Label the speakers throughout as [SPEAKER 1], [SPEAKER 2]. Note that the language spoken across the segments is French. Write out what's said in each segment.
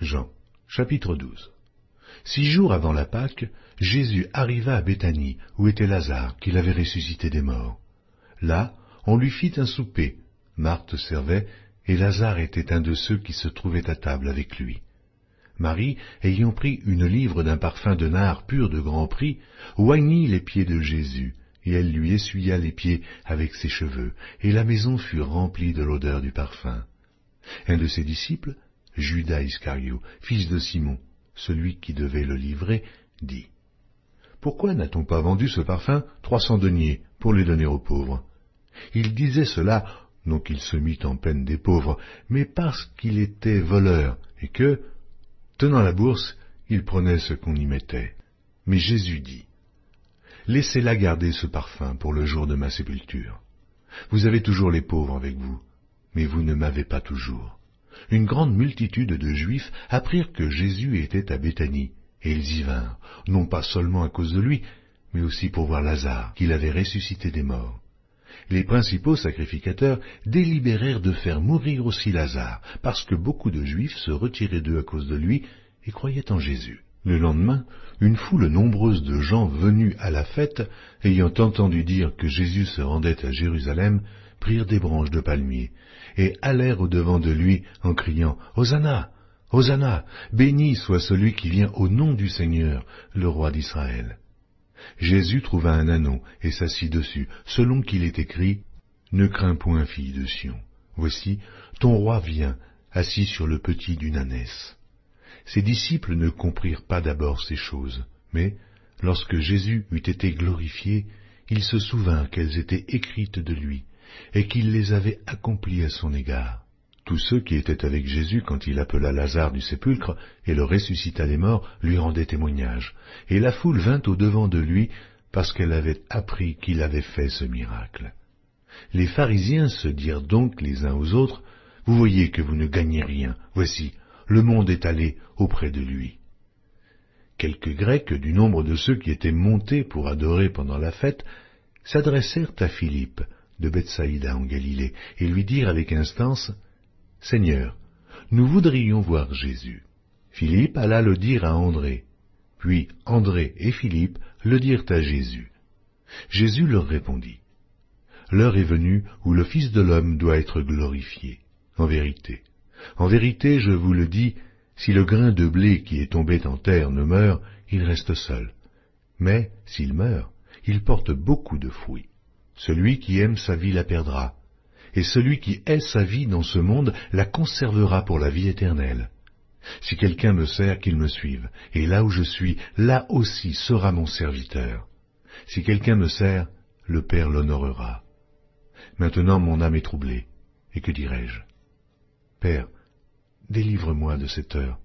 [SPEAKER 1] Jean, chapitre 12. 6 jours avant la Pâque, Jésus arriva à Béthanie, où était Lazare, qu'il avait ressuscité des morts. Là, on lui fit un souper. Marthe servait, et Lazare était un de ceux qui se trouvaient à table avec lui. Marie, ayant pris une livre d'un parfum de nard pur de grand prix, oignit les pieds de Jésus, et elle lui essuya les pieds avec ses cheveux, et la maison fut remplie de l'odeur du parfum. Un de ses disciples, Judas Iscario, fils de Simon, celui qui devait le livrer, dit « Pourquoi n'a-t-on pas vendu ce parfum 300 deniers pour les donner aux pauvres ?» Il disait cela, non qu'il se mît en peine des pauvres, mais parce qu'il était voleur, et que, tenant la bourse, il prenait ce qu'on y mettait. Mais Jésus dit « Laissez-la garder ce parfum pour le jour de ma sépulture. Vous avez toujours les pauvres avec vous, mais vous ne m'avez pas toujours. » Une grande multitude de Juifs apprirent que Jésus était à Béthanie, et ils y vinrent, non pas seulement à cause de lui, mais aussi pour voir Lazare, qu'il avait ressuscité des morts. Les principaux sacrificateurs délibérèrent de faire mourir aussi Lazare, parce que beaucoup de Juifs se retiraient d'eux à cause de lui et croyaient en Jésus. Le lendemain, une foule nombreuse de gens venus à la fête, ayant entendu dire que Jésus se rendait à Jérusalem, prirent des branches de palmier, et allèrent au-devant de lui en criant « Hosanna! Hosanna! Béni soit celui qui vient au nom du Seigneur, le roi d'Israël !» Jésus trouva un ânon et s'assit dessus, selon qu'il est écrit « Ne crains point, fille de Sion, voici, ton roi vient, assis sur le petit d'une ânesse. » Ses disciples ne comprirent pas d'abord ces choses, mais, lorsque Jésus eut été glorifié, il se souvint qu'elles étaient écrites de lui, et qu'il les avait accomplies à son égard. Tous ceux qui étaient avec Jésus quand il appela Lazare du sépulcre et le ressuscita des morts lui rendaient témoignage, et la foule vint au-devant de lui parce qu'elle avait appris qu'il avait fait ce miracle. Les pharisiens se dirent donc les uns aux autres, « Vous voyez que vous ne gagnez rien, voici, le monde est allé auprès de lui. » Quelques Grecs du nombre de ceux qui étaient montés pour adorer pendant la fête s'adressèrent à Philippe, de Bethsaïda en Galilée, et lui dirent avec instance, « Seigneur, nous voudrions voir Jésus. » Philippe alla le dire à André. Puis André et Philippe le dirent à Jésus. Jésus leur répondit, « L'heure est venue où le Fils de l'homme doit être glorifié. En vérité, je vous le dis, si le grain de blé qui est tombé en terre ne meurt, il reste seul. Mais s'il meurt, il porte beaucoup de fruits. Celui qui aime sa vie la perdra, et celui qui hait sa vie dans ce monde la conservera pour la vie éternelle. Si quelqu'un me sert, qu'il me suive, et là où je suis, là aussi sera mon serviteur. Si quelqu'un me sert, le Père l'honorera. Maintenant mon âme est troublée, et que dirai-je? Père, délivre-moi de cette heure,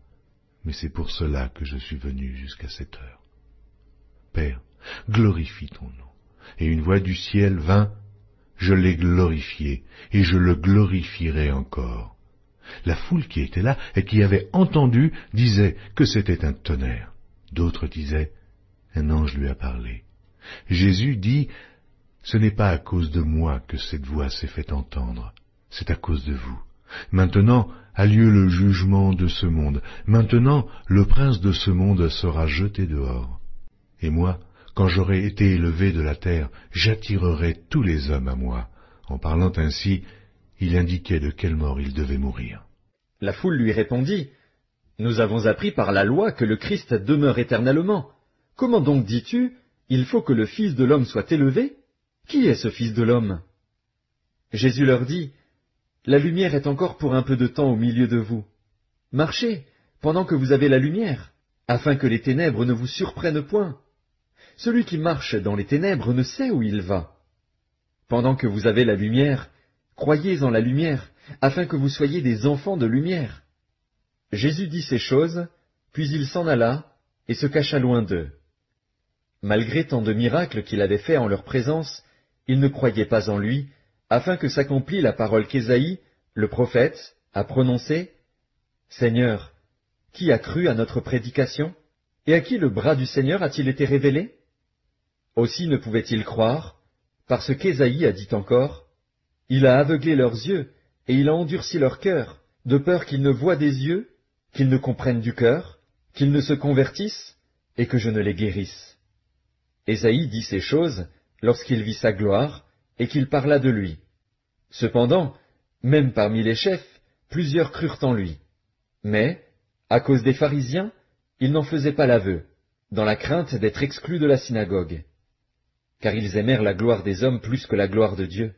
[SPEAKER 1] mais c'est pour cela que je suis venu jusqu'à cette heure. Père, glorifie ton nom. Et une voix du ciel vint, « Je l'ai glorifié, et je le glorifierai encore. » La foule qui était là et qui avait entendu disait que c'était un tonnerre. D'autres disaient, « Un ange lui a parlé. » Jésus dit, « Ce n'est pas à cause de moi que cette voix s'est fait entendre, c'est à cause de vous. Maintenant a lieu le jugement de ce monde. Maintenant le prince de ce monde sera jeté dehors. Et moi, quand j'aurai été élevé de la terre, j'attirerai tous les hommes à moi. » En parlant ainsi, il indiquait de quelle mort il devait mourir.
[SPEAKER 2] La foule lui répondit, « Nous avons appris par la loi que le Christ demeure éternellement. Comment donc dis-tu, il faut que le Fils de l'homme soit élevé? Qui est ce Fils de l'homme » Jésus leur dit, « La lumière est encore pour un peu de temps au milieu de vous. Marchez, pendant que vous avez la lumière, afin que les ténèbres ne vous surprennent point. Celui qui marche dans les ténèbres ne sait où il va. Pendant que vous avez la lumière, croyez en la lumière, afin que vous soyez des enfants de lumière. » Jésus dit ces choses, puis il s'en alla et se cacha loin d'eux. Malgré tant de miracles qu'il avait faits en leur présence, ils ne croyaient pas en lui, afin que s'accomplît la parole qu'Ésaïe, le prophète, a prononcée, « Seigneur, qui a cru à notre prédication? Et à qui le bras du Seigneur a-t-il été révélé ?» Aussi ne pouvaient-ils croire, parce qu'Ésaïe a dit encore, « Il a aveuglé leurs yeux, et il a endurci leur cœur, de peur qu'ils ne voient des yeux, qu'ils ne comprennent du cœur, qu'ils ne se convertissent, et que je ne les guérisse. » Ésaïe dit ces choses lorsqu'il vit sa gloire, et qu'il parla de lui. Cependant, même parmi les chefs, plusieurs crurent en lui. Mais, à cause des pharisiens, ils n'en faisaient pas l'aveu, dans la crainte d'être exclus de la synagogue. Car ils aimèrent la gloire des hommes plus que la gloire de Dieu.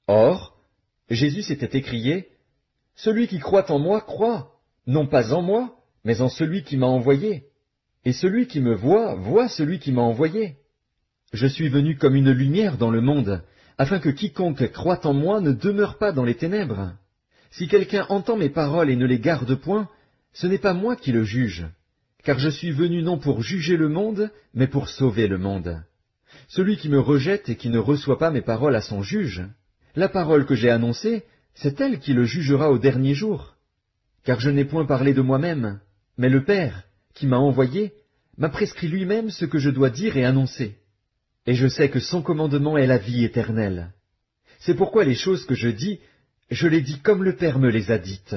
[SPEAKER 2] Or, Jésus s'était écrié, « Celui qui croit en moi croit, non pas en moi, mais en celui qui m'a envoyé. Et celui qui me voit, voit celui qui m'a envoyé. Je suis venu comme une lumière dans le monde, afin que quiconque croit en moi ne demeure pas dans les ténèbres. Si quelqu'un entend mes paroles et ne les garde point, ce n'est pas moi qui le juge, car je suis venu non pour juger le monde, mais pour sauver le monde. Celui qui me rejette et qui ne reçoit pas mes paroles à son juge, la parole que j'ai annoncée, c'est elle qui le jugera au dernier jour. Car je n'ai point parlé de moi-même, mais le Père, qui m'a envoyé, m'a prescrit lui-même ce que je dois dire et annoncer. Et je sais que son commandement est la vie éternelle. C'est pourquoi les choses que je dis, je les dis comme le Père me les a dites.